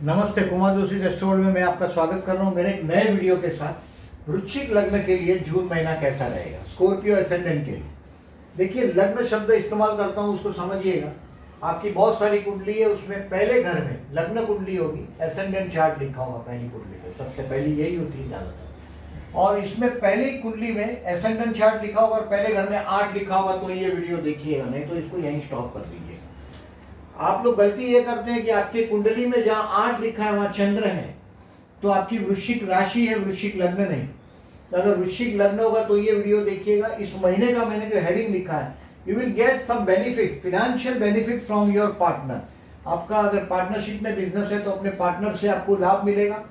नमस्ते, कुमार जोशी रेस्टोरेंट में मैं आपका स्वागत कर रहा हूँ मेरे एक नए वीडियो के साथ। वृश्चिक लग्न के लिए जून महीना कैसा रहेगा, स्कॉर्पियो एसेंडेंट के लिए। देखिए, लग्न शब्द इस्तेमाल करता हूँ, उसको समझिएगा। आपकी बहुत सारी कुंडली है, उसमें पहले घर में लग्न कुंडली होगी, एसेंडेंट चार्ट लिखा होगा पहली कुंडली पे, सबसे पहली यही होती है ज़्यादातर। और इसमें पहली कुंडली में एसेंडेंट चार्ट लिखा होगा और पहले घर में 8 लिखा होगा, तो ये वीडियो देखिएगा, नहीं तो इसको यहीं स्टॉप कर दीजिएगा। आप लोग गलती ये करते हैं कि आपकी कुंडली में जहां 8 लिखा है वहां चंद्र है, तो आपकी वृश्चिक राशि है, वृश्चिक लग्न नहीं। तो अगर वृश्चिक लग्न होगा तो ये वीडियो देखिएगा। इस महीने का मैंने जो हेडिंग लिखा है, you will get some benefit, financial benefit from your partner. आपका अगर पार्टनरशिप में बिजनेस है तो अपने पार्टनर से आपको लाभ मिलेगा।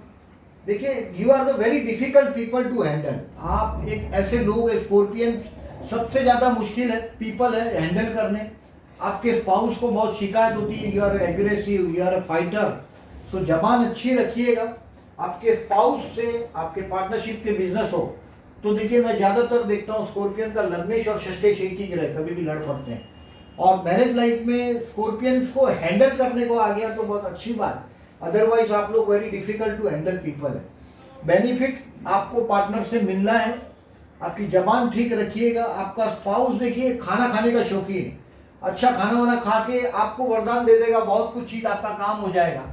देखिए, you are the very difficult people to handle. आप एक ऐसे लोग, स्कॉर्पियन सबसे ज्यादा मुश्किल है पीपल है हैंडल करने। आपके स्पाउस को बहुत शिकायत होती है, you are aggressive, you are a fighter. So जबान अच्छी रखिएगा। आपके स्पाउस से आपके पार्टनरशिप के बिजनेस हो तो देखिए, मैं ज्यादातर देखता हूँ स्कॉर्पियन का लग्नेश और षष्ठेश एक ही ग्रह, कभी भी लड़ पड़ते हैं। और मैरिज लाइफ में स्कॉर्पियंस को हैंडल करने को आ गया तो बहुत अच्छी बात, अदरवाइज आप लोग very difficult to handle people है। बेनिफिट आपको पार्टनर से मिलना है। आपकी जबान ठीक रखिएगा। आपका स्पाउस देखिए खाना खाने का शौकीन है, अच्छा खाना वाना खा के आपको वरदान दे देगा, बहुत कुछ चीज आपका काम हो जाएगा।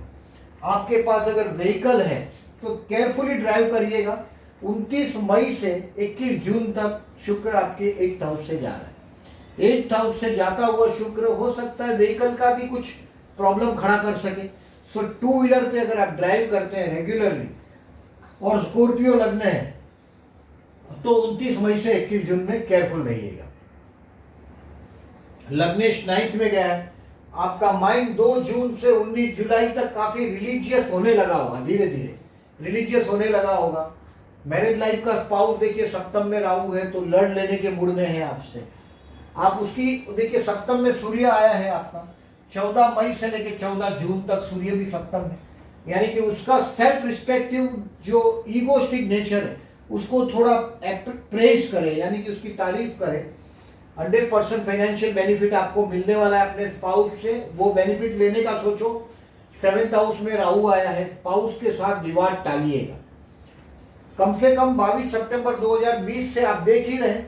आपके पास अगर व्हीकल है तो केयरफुली ड्राइव करिएगा। 29 मई से 21 जून तक शुक्र आपके 8th हाउस से जा रहा है। 8th हाउस से जाता हुआ शुक्र हो सकता है व्हीकल का भी कुछ प्रॉब्लम खड़ा कर सके। सो 2 व्हीलर पे अगर आप ड्राइव करते हैं रेगुलरली और स्कॉर्पियो लग्न है तो 29 मई से 21 जून में केयरफुल रहिएगा। लग्नेश 9th में गया है। आपका माइंड 2 जून से 19 जुलाई तक काफी रिलीजियस होने लगा होगा, धीरे धीरे रिलीजियस होने लगा होगा। मैरिज लाइफ का स्पाउस देखिए सप्तम में राहु है तो लड़ लेने के मूड में है आपसे। आप उसकी देखिए, सप्तम में सूर्य आया है आपका, 14 मई से लेकर 14 जून तक सूर्य भी सप्तम है। यानी कि उसका सेल्फ रिस्पेक्टिव जो ईगोस्टिक नेचर है उसको थोड़ा प्रेज करे, यानी कि उसकी तारीफ करे। 100% फाइनेंशियल बेनिफिट आपको मिलने वाला है अपने स्पाउस से, वो बेनिफिट लेने का सोचो। 7th हाउस में राहु आया है, स्पाउस के साथ विवाद टालिएगा। कम से कम 22 सितंबर 2020 से आप देख ही रहे,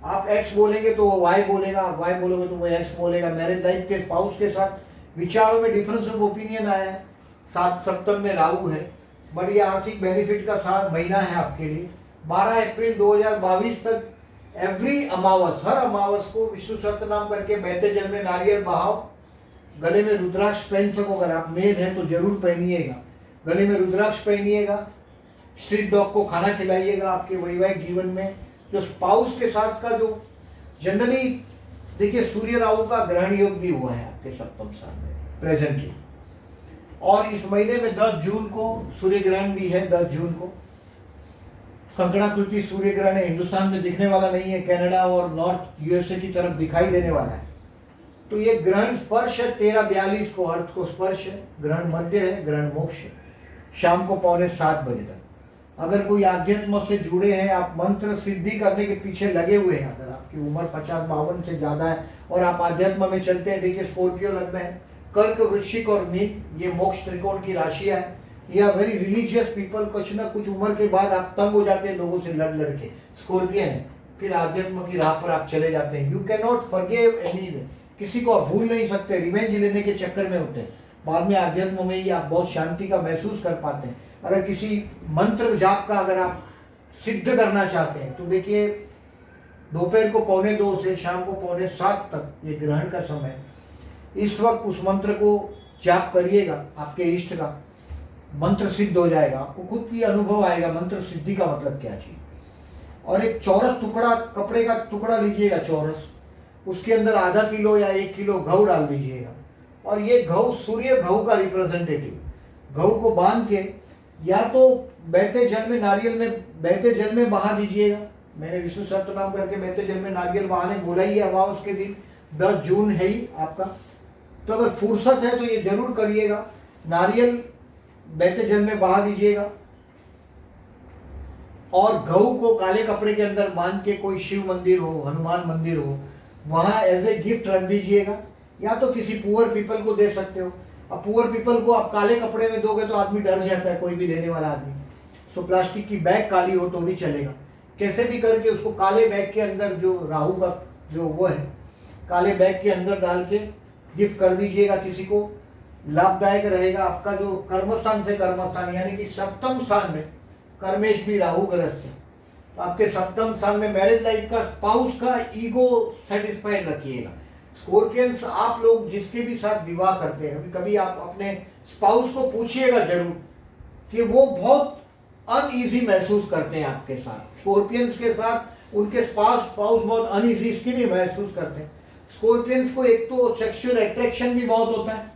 आप एक्स बोलेंगे तो वो वाई बोलेगा, आप वाई बोलोगे तो वो एक्स बोलेगा। मैरिज लाइफ के स्पाउस के साथ विचारों में डिफरेंस ऑफ ओपिनियन आया है। 7 सितंबर में राहु है, बढ़िया आर्थिक बेनिफिट का साथ महीना है आपके लिए। 12 अप्रैल 2022 तक एवरी अमावस, हर अमावस को विष्णु सहस्त्रनाम करके बहते जल में नारियल बहाओ। गले में रुद्राक्ष पहन सको, अगर आप मेल है तो जरूर पहनिएगा। गले में रुद्राक्ष पहनिएगा। स्ट्रीट डॉग को खाना खिलाइएगा। आपके वैवाहिक जीवन में जो स्पाउस के साथ का जो जनरली देखिए, सूर्य राहु का ग्रहण योग भी हुआ है आपके सप्तम स्थान में प्रेजेंटली। और इस महीने में 10 जून को सूर्य ग्रहण भी है। 10 जून को संकटाकृति सूर्य ग्रहण है, हिंदुस्तान में दिखने वाला नहीं है, कनाडा और नॉर्थ यूएसए की तरफ दिखाई देने वाला है। तो ये ग्रहण स्पर्श है 13:42 को, अर्थ को स्पर्श है। ग्रहण मध्य है, ग्रहण मोक्ष है, शाम को 6:45 बजे तक। अगर कोई आध्यात्म से जुड़े हैं, आप मंत्र सिद्धि करने के पीछे लगे हुए हैं, अगर आपकी उम्र 50-52 से ज्यादा है और आप आध्यात्म में चलते हैं, देखिए स्कॉर्पियो लग्न है, कर्क, वृश्चिक और मीन, ये मोक्ष त्रिकोण की राशियां है। ये आर वेरी रिलीजियस पीपल। कुछ ना कुछ उम्र के बाद आप तंग हो जाते हैं लोगों से लड़ लड़ के, स्कॉर्पियन है, फिर आध्यात्म की राह पर आप चले जाते हैं। You can not forgive any, किसी को आप भूल नहीं सकते, रिवेंज लेने के चक्कर में होते हैं। बाद में आध्यात्म में ही आप बहुत शांति का महसूस कर पाते हैं। अगर किसी मंत्र जाप का अगर आप सिद्ध करना चाहते हैं तो देखिए, दोपहर को 2:45 से शाम को 7:45 तक ये ग्रहण का समय, इस वक्त उस मंत्र को जाप करिएगा, आपके इष्ट का मंत्र सिद्ध हो जाएगा। आपको खुद की अनुभव आएगा मंत्र सिद्धि का मतलब क्या चीज। और एक चौरस टुकड़ा, कपड़े का टुकड़ा लीजिएगा चौरस, उसके अंदर आधा किलो या 1 किलो घऊ डाल दीजिएगा। और ये घऊ सूर्य घऊ का रिप्रेजेंटेटिव, घऊ को बांध के या तो बहते जल में, नारियल में बहते जल में बहा दीजिएगा। मैंने विष्णु सहस्त्रनाम करके बहते जल में नारियल बहाने बोला ही है। अमावस के दिन 10 जून है ही आपका, तो अगर फुर्सत है तो ये जरूर करिएगा। नारियल बहते जल में बहा दीजिएगा और गऊ को काले कपड़े के अंदर बांध के, कोई शिव मंदिर हो, हनुमान मंदिर हो, वहाँ एज ए गिफ्ट रख दीजिएगा, या तो किसी पुअर पीपल को दे सकते हो। अब पुअर पीपल को आप काले कपड़े में दोगे तो आदमी डर जाता है, कोई भी लेने वाला आदमी। सो प्लास्टिक की बैग काली हो तो भी चलेगा, कैसे भी करके उसको काले बैग के अंदर जो राहु का जो वो है काले बैग के अंदर डाल के गिफ्ट कर दीजिएगा किसी को, लाभदायक रहेगा। आपका जो कर्मस्थान से कर्मस्थान यानी कि सप्तम स्थान में कर्मेश भी राहु ग्रस्त है, तो आपके सप्तम स्थान में मैरिज लाइफ का स्पाउस का ईगो सेटिस्फाइड रखिएगा। स्कॉर्पियंस आप लोग जिसके भी साथ विवाह करते हैं, कभी आप अपने स्पाउस को पूछिएगा जरूर कि वो बहुत अनईजी महसूस करते हैं आपके साथ। स्कॉर्पियंस के साथ उनके स्पाउस बहुत अनईजी इसके लिए महसूस करते हैं। स्कॉर्पियंस को एक तो सेक्सुअल अट्रैक्शन भी बहुत होता है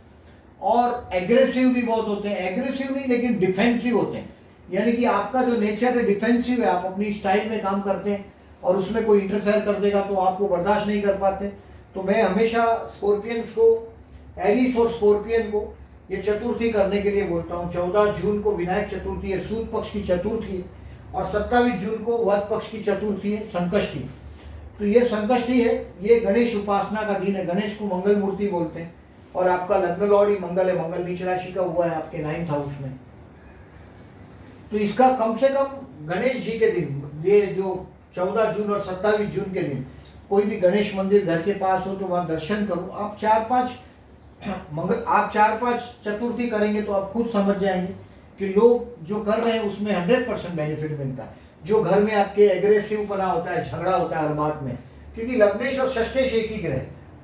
और एग्रेसिव भी बहुत होते हैं। एग्रेसिव नहीं लेकिन डिफेंसिव होते हैं, यानी कि आपका जो नेचर है डिफेंसिव है, आप अपनी स्टाइल में काम करते हैं और उसमें कोई इंटरफेयर कर देगा तो आपको बर्दाश्त नहीं कर पाते। तो मैं हमेशा स्कॉर्पियंस को, एरीज और स्कॉर्पियन को ये चतुर्थी करने के लिए बोलता हूँ। 14 जून को विनायक चतुर्थी है, सूद पक्ष की चतुर्थी है, और 27 जून को वध पक्ष की चतुर्थी है, संकष्टी। तो ये संकष्टी है, ये गणेश उपासना का दिन है। गणेश को मंगल मूर्ति बोलते हैं और आपका लग्न लॉर्ड ही मंगल है, मंगल नीच राशि का हुआ है आपके 9th हाउस में। तो इसका कम से कम गणेश जी के दिन, ये जो 14 जून और 27 जून के दिन कोई भी गणेश मंदिर घर के पास हो तो वहाँ दर्शन करो। आप 4-5 चतुर्थी करेंगे तो आप खुद समझ जाएंगे कि लोग जो कर रहे हैं उसमें 100% बेनिफिट मिलता है। जो घर में आपके एग्रेसिव पना होता है, झगड़ा होता है हर बात में, क्योंकि लग्नेश और षष्ठेश एक ही ग्रह,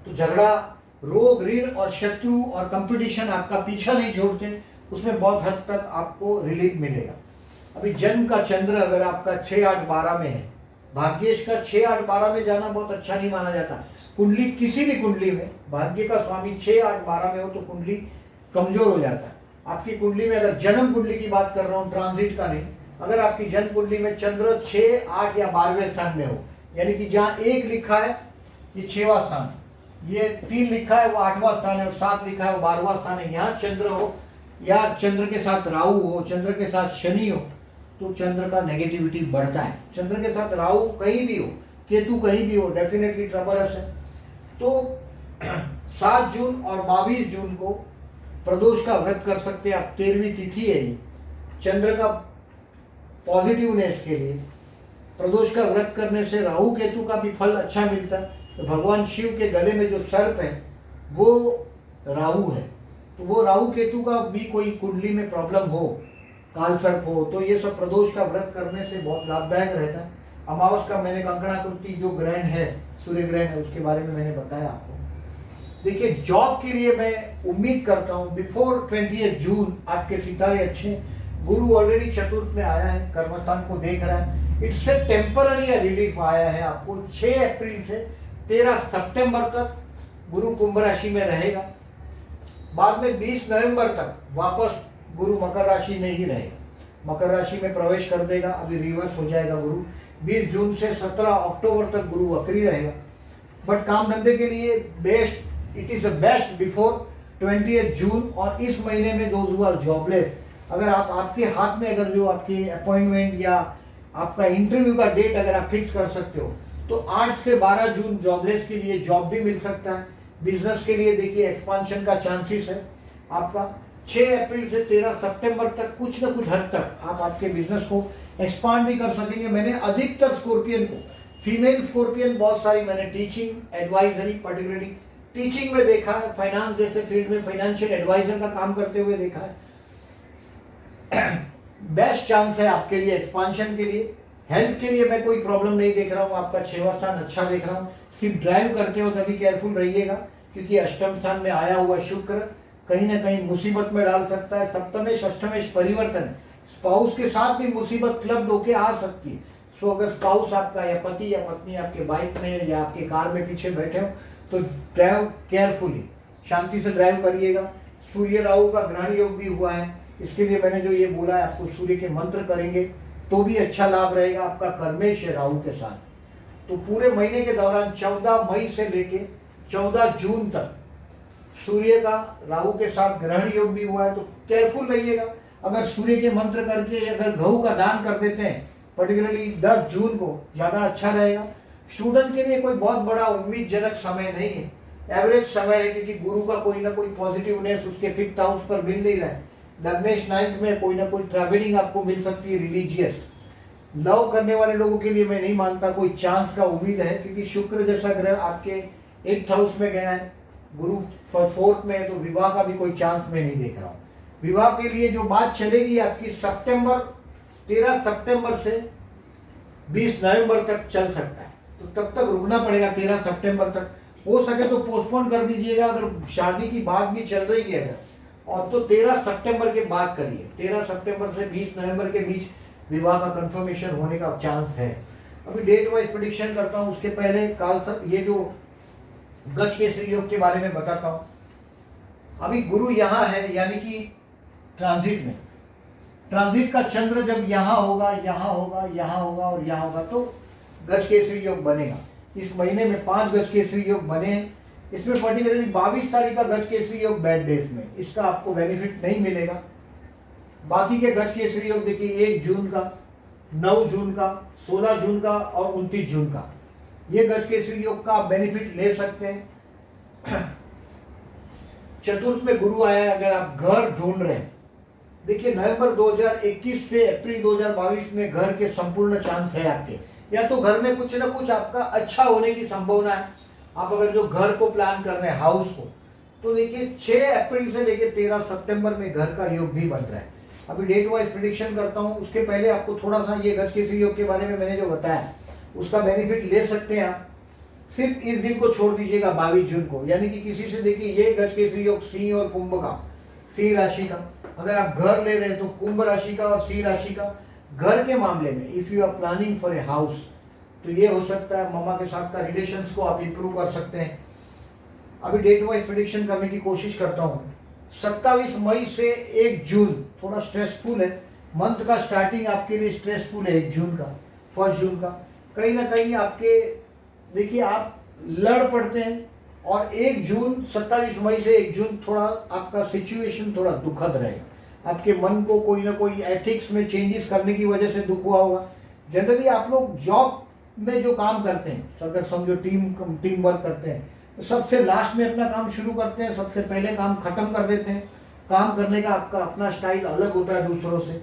तो झगड़ा, रोग, ऋण और शत्रु और कंपटीशन आपका पीछा नहीं छोड़ते, उसमें बहुत हद तक आपको रिलीफ मिलेगा। अभी जन्म का चंद्र अगर आपका 6, 8, 12 में है, भाग्येश का 6, 8, 12 में जाना बहुत अच्छा नहीं माना जाता। कुंडली, किसी भी कुंडली में भाग्य का स्वामी 6, 8, 12 में हो तो कुंडली कमजोर हो जाता है। आपकी कुंडली में, अगर जन्म कुंडली की बात कर रहा हूँ, ट्रांजिट का नहीं, अगर आपकी जन्म कुंडली में चंद्र 6, 8 या 12वें स्थान में हो, यानी कि जहाँ 1 लिखा है ये 6वां स्थान, ये 3 लिखा है वो 8वां स्थान है, और 7 लिखा है वो 12वां स्थान है, यहाँ चंद्र हो या चंद्र के साथ राहु हो, चंद्र के साथ शनि हो, तो चंद्र का नेगेटिविटी बढ़ता है। चंद्र के साथ राहु कहीं भी हो, केतु कहीं भी हो, डेफिनेटली ट्रबलस है। तो 7 जून और 22 जून को प्रदोष का व्रत कर सकते हैं आप। 13वीं तिथि है ये, चंद्र का पॉजिटिवनेस के लिए प्रदोष का व्रत करने से राहु केतु का भी फल अच्छा मिलता है। तो भगवान शिव के गले में जो सर्प है वो राहु है, तो वो राहु केतु का भी कोई कुंडली में प्रॉब्लम हो, काल सर्प हो, तो ये सब प्रदोष का व्रत करने से बहुत लाभदायक रहता है। अमावस का मैंने कंकणाकृति जो ग्रहण है, सूर्य ग्रहण है, उसके बारे में मैंने बताया आपको। देखिए, जॉब के लिए मैं उम्मीद करता हूँ बिफोर 20 जून आपके सितारे अच्छे। गुरु ऑलरेडी चतुर्थ में आया है, कर्मस्थान को देख रहा है, इट्स ए टेम्पररी रिलीफ आया है आपको। 6 अप्रैल से 13 सितंबर तक गुरु कुंभ राशि में रहेगा, बाद में 20 नवंबर तक वापस गुरु मकर राशि में ही रहेगा, मकर राशि में प्रवेश कर देगा, अभी रिवर्स हो जाएगा गुरु। 20 जून से 17 अक्टूबर तक गुरु वक्री रहेगा। बट काम धंधे के लिए best, it is the best before 20 जून। और इस महीने में दोज हू आर जॉबलेस, अगर आप, आपके हाथ में अगर जो आपकी अपॉइंटमेंट या आपका इंटरव्यू का डेट अगर आप फिक्स कर सकते हो तो 8 से 12 जून जॉबलेस के लिए जॉब भी मिल सकता है। बिजनेस के लिए देखिए एक्सपांशन का चांसेस है आपका। 6 अप्रैल से 13 सितंबर तक कुछ न कुछ हद तक आप आपके बिजनेस को एक्सपांड भी कर सकेंगे। मैंने अधिकतर स्कॉर्पियन को, फीमेल स्कॉर्पियन बहुत सारी मैंने टीचिंग, एडवाइजरी, पर्टिकुलरली टीचिंग में देखा है, फाइनेंस जैसे फील्ड में फाइनेंशियल एडवाइजर का काम करते हुए देखा है। बेस्ट चांस है आपके लिए एक्सपांशन के लिए। हेल्थ के लिए मैं कोई प्रॉब्लम नहीं देख रहा हूँ, आपका 6वां स्थान अच्छा देख रहा हूँ। सिर्फ ड्राइव करते हो तभी केयरफुल रहिएगा, क्योंकि अष्टम स्थान में आया हुआ शुक्र कहीं ना कहीं मुसीबत में डाल सकता है। सप्तमेश अष्टमेश परिवर्तन, स्पाउस के साथ भी मुसीबत क्लब्ड होके आ सकती है। सो अगर स्पाउस आपका या पति या पत्नी आपके बाइक में या आपके कार में पीछे बैठे हो तो ड्राइव केयरफुली, शांति से ड्राइव करिएगा। सूर्य राहु का ग्रहण योग भी हुआ है, इसके लिए मैंने जो ये बोला है आपको, सूर्य के मंत्र करेंगे तो भी अच्छा लाभ रहेगा। आपका कर्मेश है राहु के साथ, तो पूरे महीने के दौरान 14 मई से लेके 14 जून तक सूर्य का राहु के साथ ग्रहण योग भी हुआ है, तो केयरफुल रहिएगा। अगर सूर्य के मंत्र करके अगर गहू का दान कर देते हैं, पर्टिकुलरली 10 जून को, ज़्यादा अच्छा रहेगा। स्टूडेंट के लिए कोई बहुत बड़ा उम्मीदजनक समय नहीं है, एवरेज समय है, क्योंकि गुरु का कोई ना कोई पॉजिटिवनेस उसके 5th हाउस पर मिल नहीं रहा है। लग्नेश 9th में कोई ना कोई ट्रैवलिंग आपको मिल सकती है रिलीजियस। लव करने वाले लोगों के लिए मैं नहीं मानता कोई चांस का उम्मीद है, क्योंकि शुक्र जैसा ग्रह आपके 8th हाउस में गया है, गुरु 4th में है, तो विवाह का भी कोई चांस मैं नहीं देख रहा हूँ। विवाह के लिए जो बात चलेगी आपकी 13 सितंबर से 20 नवंबर तक चल सकता है, तो तब तक रुकना पड़ेगा 13 सितंबर तक। हो सके तो पोस्टपोन कर दीजिएगा, अगर शादी की बात भी चल रही है अगर, और तो 13 सितंबर के बाद करिए। 13 सितंबर से 20 नवंबर के बीच विवाह का कंफर्मेशन होने का चांस है। अभी डेट वाइज प्रेडिक्शन करता हूँ, उसके पहले ये जो गज केसरी योग के बारे में बताता हूँ। अभी गुरु यहाँ है, यानी कि ट्रांजिट में, ट्रांजिट का चंद्र जब यहाँ होगा, यहाँ होगा, यहाँ होगा और यहाँ होगा, तो गज केसरी योग बनेगा। इस महीने में 5 गज केसरी योग बने हैं। इसमें पर्टिकुलरली 22 तारीख का गज केसरी योग बैड डेज में, इसका आपको बेनिफिट नहीं मिलेगा। बाकी के गज केसरी योग देखिए 1 जून का, 9 जून का, 16 जून का और 29 जून का, ये गज केसरी योग का आप बेनिफिट ले सकते हैं। चतुर्थ में गुरु आया है, अगर आप घर ढूंढ रहे हैं, देखिए नवंबर 2021 से अप्रैल 2022 में घर के संपूर्ण चांस है आपके, या तो घर में कुछ ना कुछ आपका अच्छा होने की संभावना है। आप अगर जो घर को प्लान कर रहे हैं, हाउस को, तो देखिए 6 अप्रैल से लेके 13 सितंबर में घर का योग भी बन रहा है। अभी डेट वाइज प्रेडिक्शन करता हूँ, उसके पहले आपको थोड़ा सा ये गज केसरी योग के बारे में मैंने जो बताया उसका बेनिफिट ले सकते हैं आप। सिर्फ इस दिन को छोड़ दीजिएगा 22 जून को, यानी कि किसी से देखिए ये गज केसरी योग सिंह और कुंभ का, सिंह राशि का, अगर आप घर ले रहे हैं तो कुंभ राशि का और सिंह राशि का। घर के मामले में if you are planning for a house, तो ये हो सकता है मामा के साथ का रिलेशंस को आप इंप्रूव कर सकते हैं। अभी डेट वाइज प्रेडिक्शन करने की कोशिश करता हूँ। 27 मई से 1 जून थोड़ा स्ट्रेसफुल है, मंथ का स्टार्टिंग आपके लिए स्ट्रेसफुल है। 1 जून का, 1 जून का कहीं ना कहीं आपके देखिए आप लड़ पड़ते हैं, और 1 जून 27 मई से 1 जून थोड़ा आपका सिचुएशन थोड़ा दुखद रहेगा। आपके मन को कोई ना कोई एथिक्स में चेंजेस करने की वजह से दुख हुआ होगा। जनरली आप लोग जॉब में जो काम करते हैं, अगर समझो टीम वर्क करते हैं, तो सबसे लास्ट में अपना काम शुरू करते हैं, सबसे पहले काम खत्म कर देते हैं। काम करने का आपका अपना स्टाइल अलग होता है दूसरों से।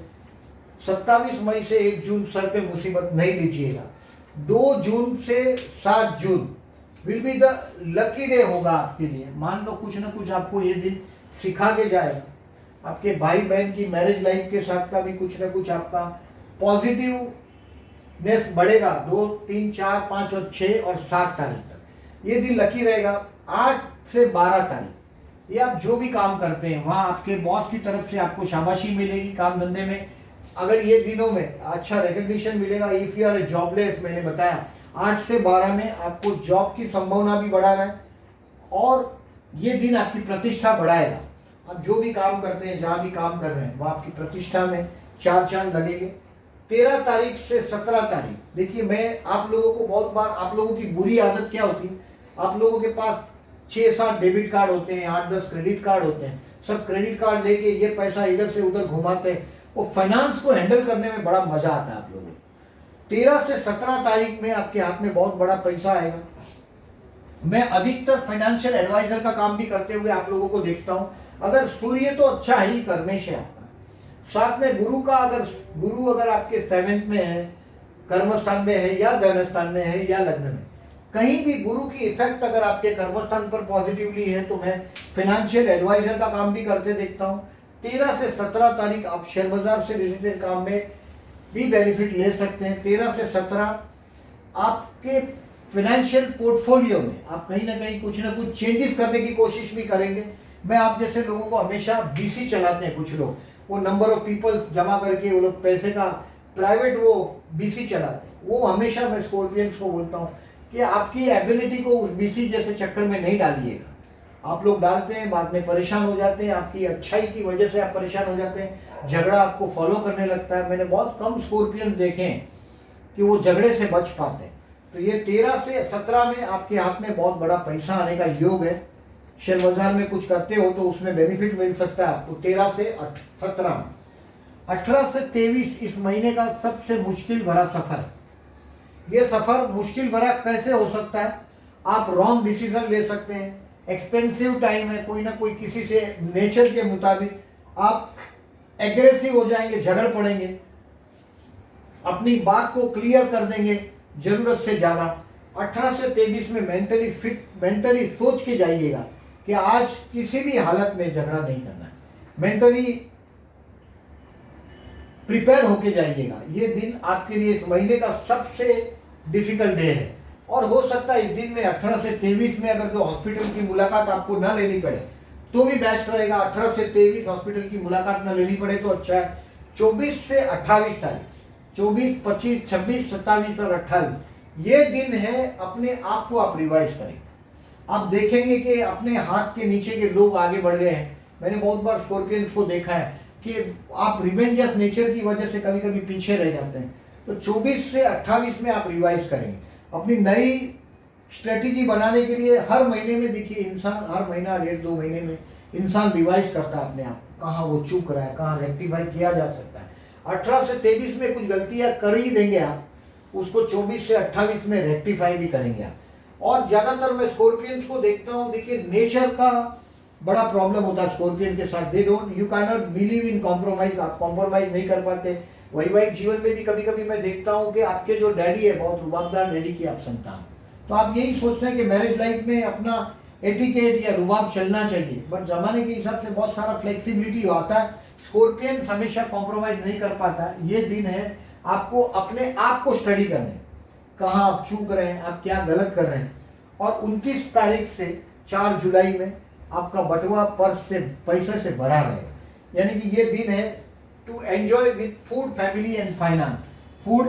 27 मई से 1 जून सर पे मुसीबत नहीं लीजिएगा। 2 जून से 7 जून will be the lucky day होगा आपके लिए। मान लो कुछ ना कुछ आपको ये दिन सिखा के जाएगा। आपके भाई बहन की मैरिज लाइफ के साथ का भी कुछ ना कुछ आपका पॉजिटिवनेस बढ़ेगा। 2, 3, 4, 5 और 6 और 7 तारीख तक ये दिन लकी रहेगा। 8 से 12 तारीख ये आप जो भी काम करते हैं वहाँ आपके बॉस की तरफ से आपको शाबाशी मिलेगी काम धंधे में। अगर ये दिनों में अच्छा रिकग्निशन मिलेगा। If you are a jobless, मैंने बताया 8 से 12 में आपको जॉब की संभावना भी बढ़ा रहा है, और ये दिन आपकी प्रतिष्ठा बढ़ाएगा। आप जो भी काम करते हैं, जहाँ भी काम कर रहे हैं, वह आपकी प्रतिष्ठा में 4 चांद लगेंगे। 13 तारीख से 17 तारीख देखिए, मैं आप लोगों को बहुत बार, आप लोगों की बुरी आदत क्या होती है, आप लोगों के पास 6-7 डेबिट कार्ड होते हैं, 8-10 क्रेडिट कार्ड होते हैं। सब क्रेडिट कार्ड लेके ये पैसा इधर से उधर घुमाते हैं। वो फाइनेंस को हैंडल करने में बड़ा मजा आता है आप लोगों को। 13 से 17 तारीख में आपके हाथ में बहुत बड़ा पैसा आएगा। मैं अधिकतर फाइनेंशियल एडवाइजर का काम भी करते हुए आप लोगों को देखता हूं। अगर सूर्य तो अच्छा ही कर्मेश है आपका, साथ में गुरु का, गुरु अगर आपके 7th में है, कर्मस्थान में है, या धन स्थान में है, या लग्न में, कहीं भी गुरु की इफेक्ट अगर आपके कर्मस्थान पर पॉजिटिवली है, तो मैं फाइनेंशियल एडवाइजर का काम भी करते देखता हूँ। 13 से 17 तारीख आप शेयर बाजार से रिलेटेड काम में भी बेनिफिट ले सकते हैं। 13 से 17 आपके फाइनेंशियल पोर्टफोलियो में आप कहीं ना कुछ चेंजेस करने की कोशिश भी करेंगे। मैं आप जैसे लोगों को हमेशा बीसी चलाते हैं, कुछ लोग वो नंबर ऑफ पीपल्स जमा करके वो लोग पैसे का प्राइवेट वो बीसी चलाते हैं। वो हमेशा मैं स्कॉर्पियंस को बोलता हूँ कि आपकी एबिलिटी को उस बीसी जैसे चक्कर में नहीं डालिएगा। आप लोग डालते हैं, बाद में परेशान हो जाते हैं, आपकी अच्छाई की वजह से आप परेशान हो जाते हैं, झगड़ा आपको फॉलो करने लगता है। मैंने बहुत कम स्कॉर्पियंस देखे हैं कि वो झगड़े से बच पाते हैं। तो ये 13 से 17 में आपके हाथ में बहुत बड़ा पैसा आने का योग है। शेयर बाजार में कुछ करते हो तो उसमें बेनिफिट मिल सकता है आपको। 13 से 17 में 18 से 23 इस महीने का सबसे मुश्किल भरा सफर है। ये सफर मुश्किल भरा कैसे हो सकता है? आप रॉन्ग डिसीजन ले सकते हैं, एक्सपेंसिव टाइम है, कोई ना कोई किसी से नेचर के मुताबिक आप एग्रेसिव हो जाएंगे, झगड़ पड़ेंगे, अपनी बात को क्लियर कर देंगे जरूरत से ज्यादा। 18 से 23 में मेंटली फिट, मेंटली सोच के जाइएगा कि आज किसी भी हालत में झगड़ा नहीं करना है, मेंटली प्रिपेयर होके जाइएगा। ये दिन आपके लिए इस महीने का सबसे डिफिकल्ट डे है, और हो सकता है इस दिन में 18 से 23 में अगर जो हॉस्पिटल की मुलाकात आपको ना लेनी पड़े तो भी बेस्ट रहेगा। 18 से 23 हॉस्पिटल की मुलाकात ना लेनी पड़े तो अच्छा है। 24 से 28 तारीख, 24, 25, 26, 27 और 28 ये दिन है, अपने आप को आप रिवाइज करें। आप देखेंगे कि अपने हाथ के नीचे के लोग आगे बढ़ गए हैं। मैंने बहुत बार स्कॉर्पियंस को देखा है कि आप रिवेंजस नेचर की वजह से कभी कभी पीछे रह जाते हैं। तो 24 से 28 में आप रिवाइज करेंगे अपनी नई स्ट्रेटेजी बनाने के लिए। हर महीने में देखिए इंसान, हर महीना 1.5-2 महीने में इंसान रिवाइज करता है अपने आप, कहाँ वो चूक रहा है, कहाँ रेक्टिफाई किया जा सकता है। 18 से 23 में कुछ गलतियां कर ही देंगे आप, उसको 24 से 28 में रेक्टिफाई भी करेंगे आप। और ज्यादातर मैं स्कॉर्पियंस को देखता हूँ, देखिए नेचर का बड़ा प्रॉब्लम होता है स्कॉर्पियन के साथ। They don't, you can not believe in compromise, आप कॉम्प्रोमाइज नहीं कर पाते। वैवाहिक जीवन में भी कभी कभी मैं देखता हूँ कि आपके जो डैडी है बहुत रुबाबदार डैडी की आप संतान, तो आप यही सोचते हैं कि मैरिज लाइफ में अपना एटिकेट या रुबाब चलना चाहिए, बट जमाने के हिसाब से बहुत सारा फ्लेक्सिबिलिटी आता है। स्कॉर्पियन हमेशा कॉम्प्रोमाइज नहीं कर पाता। ये दिन है आपको अपने आप को स्टडी करने, कहाँ आप चूक रहे हैं, आप क्या गलत कर रहे हैं। और 29 तारीख से 4 जुलाई में आपका बटुआ पर्स से पैसे से भरा रहेगा, यानी कि ये दिन है to enjoy with food, family and finance. Food,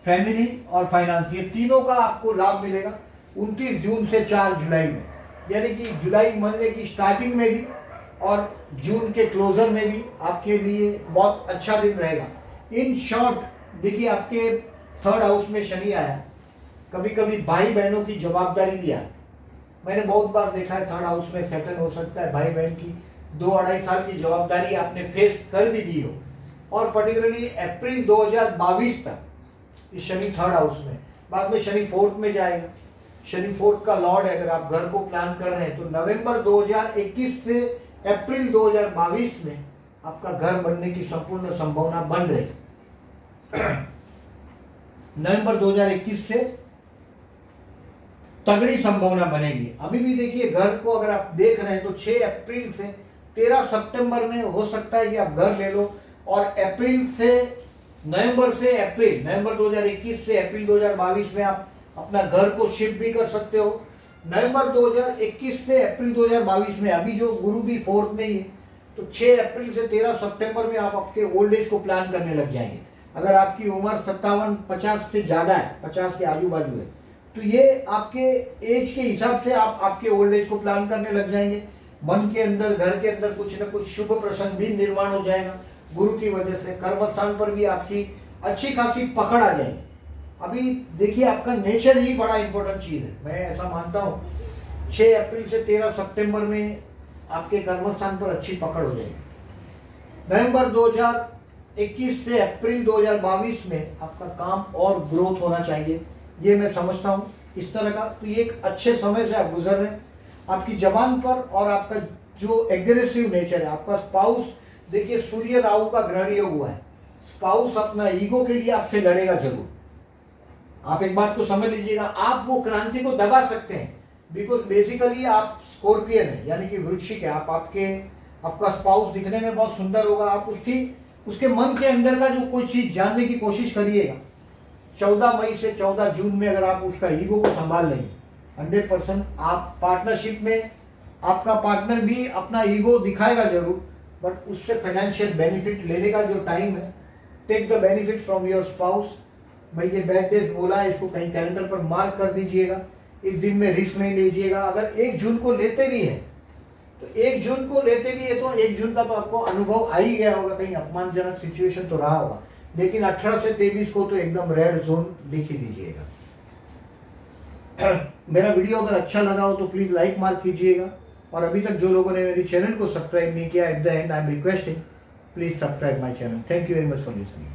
family और फाइनेंस, ये तीनों का आपको लाभ मिलेगा 29 जून से 4 जुलाई में, यानी कि जुलाई महीने की स्टार्टिंग में भी और जून के क्लोजर में भी आपके लिए बहुत अच्छा दिन रहेगा। इन शॉर्ट देखिए, आपके 3rd हाउस में शनि आया, कभी कभी भाई बहनों की जवाबदारी भी आती। मैंने बहुत बार देखा है 3rd हाउस में सेटल हो सकता है भाई बहन की 2-2.5 साल की जवाबदारी आपने फेस कर भी दी हो, और पर्टिकुलरली अप्रैल 2022 तक इस शनि 3rd हाउस में। बाद में शनि 4th में जाएगा, शनि 4th का लॉर्ड है। अगर आप घर को प्लान कर रहे हैं तो नवंबर 2021 से अप्रैल 2022 में आपका घर बनने की संपूर्ण संभावना बन रही। नवंबर 2021 से तगड़ी संभावना बनेगी। अभी भी देखिए घर को अगर आप देख रहे हैं तो 6 अप्रैल से 13 सितंबर में हो सकता है कि आप घर ले लो, और अप्रैल से नवंबर 2021 से अप्रैल 2022 में आप अपना घर को शिफ्ट भी कर सकते हो। नवंबर 2021 से अप्रैल 2022 में अभी जो गुरु भी 4th में ही है, तो 6 अप्रैल से 13 सितंबर में आप आपके ओल्ड एज को प्लान करने लग जाएंगे। अगर आपकी उम्र 57-50 से ज़्यादा है, 50 के आजू बाजू है, तो ये आपके एज के हिसाब से आप आपके ओल्ड एज को प्लान करने लग जाएंगे। मन के अंदर, घर के अंदर कुछ न कुछ शुभ प्रसंग भी निर्माण हो जाएगा गुरु की वजह से। कर्म स्थान पर भी आपकी अच्छी खासी पकड़ आ जाएगी। अभी देखिए आपका नेचर ही बड़ा इंपॉर्टेंट चीज है, मैं ऐसा मानता हूँ। 6 अप्रैल से 13 सितंबर में आपके कर्म स्थान पर अच्छी पकड़ हो जाएगी। नवंबर 2021 से अप्रैल 2022 में आपका काम और ग्रोथ होना चाहिए, ये मैं समझता हूँ इस तरह का। तो ये एक अच्छे समय से आप गुजर रहे हैं। आपकी जबान पर और आपका जो एग्रेसिव नेचर है, आपका स्पाउस, देखिए सूर्य राहु का ग्रहण योग हुआ है, स्पाउस अपना ईगो के लिए आपसे लड़ेगा जरूर। आप एक बात को समझ लीजिएगा, आप वो क्रांति को दबा सकते हैं, बिकॉज बेसिकली आप स्कॉर्पियन है, यानी कि वृश्चिक है। आपका स्पाउस दिखने में बहुत सुंदर होगा, आप उसके मन के अंदर का जो कोई चीज जानने की कोशिश करिएगा। 14 मई से 14 जून में अगर आप उसका ईगो को संभाल लेंगे 100%, आप पार्टनरशिप में आपका पार्टनर भी अपना ईगो दिखाएगा जरूर, बट उससे फाइनेंशियल बेनिफिट लेने का जो टाइम है, take the benefit from your spouse. भाई ये बैड डेज बोला है, इसको कहीं कैलेंडर पर मार्क कर दीजिएगा। इस दिन में रिस्क नहीं लीजिएगा। अगर 1 जून को लेते भी है तो 1 जून को लेते भी है तो 1 जून का तो आपको अनुभव आ ही गया होगा, कहीं अपमानजनक सिचुएशन तो रहा होगा। लेकिन 18 से 23 को तो एकदम रेड जोन लिख ही दीजिएगा। मेरा वीडियो अगर अच्छा लगा हो तो प्लीज लाइक मार्क कीजिएगा, और अभी तक जो लोगों ने मेरे चैनल को सब्सक्राइब नहीं किया, at the and I am requesting please subscribe my channel. Thank you very much for listening.